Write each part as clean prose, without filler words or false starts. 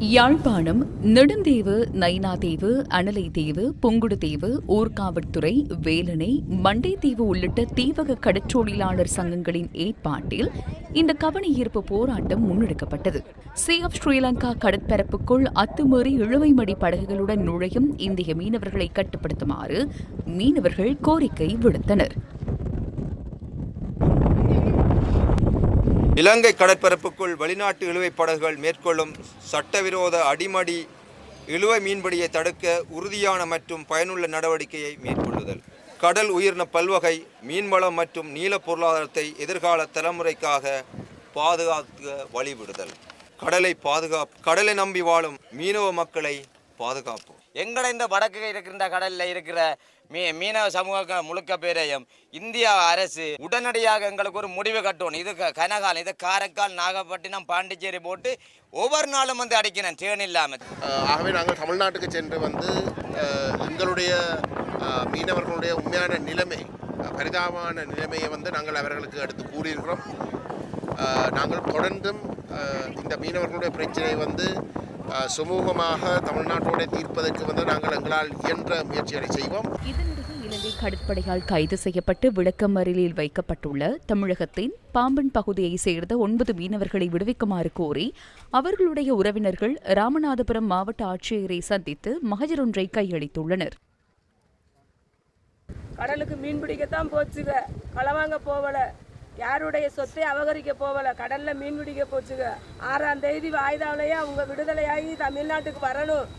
யாழ்ப்பாணம் நெடுந்தீவு, நயினாதீவு, அனலைதீவு, புங்குடுதீவு, ஊர்காவற்துறை, வேலணை, மண்டைத்தீவு உள்ளிட்ட தீவக கடற்றொழிலாளர் சங்கங்களின் ஏற்பாட்டில் இந்த கவனஈர்ப்பு போராட்டம் முன்னெடுக்கப்பட்டது. சீ ஆஃப் ஸ்ரீலங்கா கடற்பரப்புக்குள் அத்துமீறி இழுவைமடி படகுகளுடன் நுழையும் இந்திய மீனவர்களை கட்டுப்படுத்துமாறு மீனவர்கள் கோரிக்கை விடுத்தனர். இலங்கை கடற்பரப்புக்குள் வெளிநாட்டு இழுவைப் படகுகள் மேற்கொள்ளும் சட்டவிரோத அடிமடி இழுவை மீன்பிடியை தடுக்க உறுதியான மற்றும் பயனுள்ள நடவடிக்கையை மேற்கொள்ளுதல். கடல் உயிரின பல்வகை, மீன்வளம் மற்றும் நீல பொருளாதாரத்தை எதிர்கால தலைமுறைக்காக பாதுகாக்க வழிவிடுதல். கடலை நம்பி வாழும் மீனவ மக்களை பாதுகாப்போம். எங்களை இந்த வடக்கு இருக்கின்ற கடலில் இருக்கிற மீனவ சமூக முழுக்க பேரையும் இந்தியா அரசு உடனடியாக எங்களுக்கு ஒரு முடிவு கட்டணும். இது கனகாலம், இது காரைக்கால், நாகப்பட்டினம், பாண்டிச்சேரி போட்டு ஒவ்வொரு நாளும் வந்து அடிக்கணும் தேன் இல்லாமல். ஆகவே நாங்கள் தமிழ்நாட்டுக்கு சென்று எங்களுடைய மீனவர்களுடைய உண்மையான நிலைமை, பரிதாபமான நிலைமையை நாங்கள் அவர்களுக்கு எடுத்து கூறியிருக்கிறோம். நாங்கள் தொடர்ந்தும் இந்த மீனவர்களுடைய பிரச்சனை சுமூகமாக தமிழ்நாட்டோட தீர்ப்பதற்கு நாங்கள் எங்களால் இயன்ற முயற்சிகளை செய்வோம். இதனிடையே இலங்கை கடற்படையால் கைது செய்யப்பட்டு விளக்கமறியலில் வைக்கப்பட்டுள்ள தமிழகத்தின் பாம்பன் பகுதியைச் சேர்ந்த 9 மீனவர்களை விடுவிக்குமாறு கோரி அவர்களுடைய உறவினர்கள் ராமநாதபுரம் மாவட்ட ஆட்சியரை சந்தித்து மகஜர் ஒன்றை கையளித்துள்ளனர். கடலுக்கு மீன் பிடிக்கத்தான் போச்சுங்க, களவாங்க போவல, யாருடைய சொத்தை அபகரிக்க போகல, கடல்ல மீன் பிடிக்க போச்சுங்க. 6ஆம் தேதி வாய்தாவிலேயே அவங்க விடுதலையாகி தமிழ்நாட்டுக்கு வரணும்.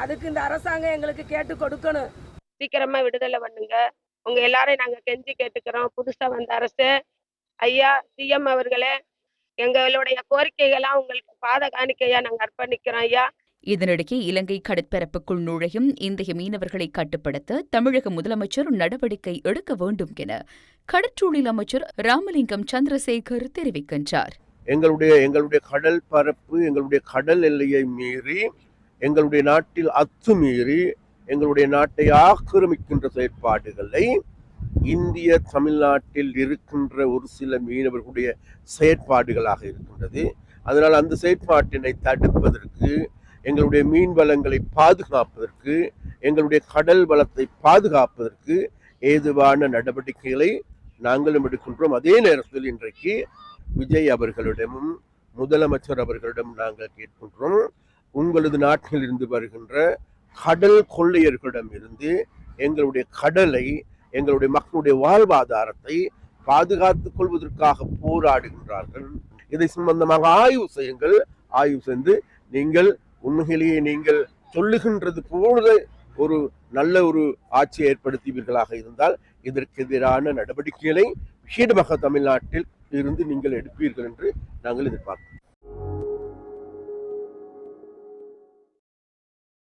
அதுக்கு இந்த அரசாங்கம் எங்களுக்கு கேட்டு கொடுக்கணும். சீக்கிரமா விடுதலை பண்ணுங்க. உங்க எல்லாரையும் நாங்க கெஞ்சி கேட்டுக்கிறோம். புதுசா வந்த அரசு ஐயா சிஎம் அவர்களே, எங்களுடைய கோரிக்கைகள்லாம் உங்களுக்கு பாத காணிக்கையா நாங்க அர்ப்பணிக்கிறோம் ஐயா. இதனிடையே இலங்கை கடற்பரப்புக்குள் நுழையும் இந்திய மீனவர்களை கட்டுப்படுத்த தமிழக முதலமைச்சர் நடவடிக்கை எடுக்க வேண்டும் என கடற்றொழில் அமைச்சர் ராமலிங்கம் சந்திரசேகர் தெரிவிக்கின்றார். எங்களுடைய கடல் பரப்பு, எங்களுடைய கடல் எல்லையை மீறி, எங்களுடைய நாட்டில் அத்துமீறி எங்களுடைய நாட்டை ஆக்கிரமிக்கின்ற செயற்பாடுகளை இந்திய தமிழ்நாட்டில் இருக்கின்ற ஒரு சில மீனவர்களுடைய செயற்பாடுகளாக இருக்கின்றது. அதனால் அந்த செயற்பாட்டினை தடுப்பதற்கு, எங்களுடைய மீன் வளங்களை பாதுகாப்பதற்கு, எங்களுடைய கடல் வளத்தை பாதுகாப்பதற்கு ஏதுவான நடவடிக்கைகளை நாங்களும் எடுக்கின்றோம். அதே நேரத்தில் இன்றைக்கு விஜய் அவர்களிடமும் முதலமைச்சர் அவர்களிடம் நாங்கள் கேட்கின்றோம், உங்களது நாட்டில் இருந்து வருகின்ற கடல் கொள்ளையர்களிடம் இருந்து எங்களுடைய கடலை, எங்களுடைய மக்களுடைய வாழ்வாதாரத்தை பாதுகாத்துக் கொள்வதற்காக போராடுகின்றார்கள். இதை சம்பந்தமாக ஆய்வு செய்யுங்கள். ஆய்வு செய்து உண்மையிலேயே நீங்கள் சொல்லுகின்றது போல ஒரு நல்ல ஒரு ஆட்சியை ஏற்படுத்துவீர்களாக இருந்தால் இதற்கு எதிரான நடவடிக்கைகளை விஷேடமாக தமிழ்நாட்டில் இருந்து நீங்கள் எடுப்பீர்கள் என்று நாங்கள் எதிர்பார்க்கிறோம்.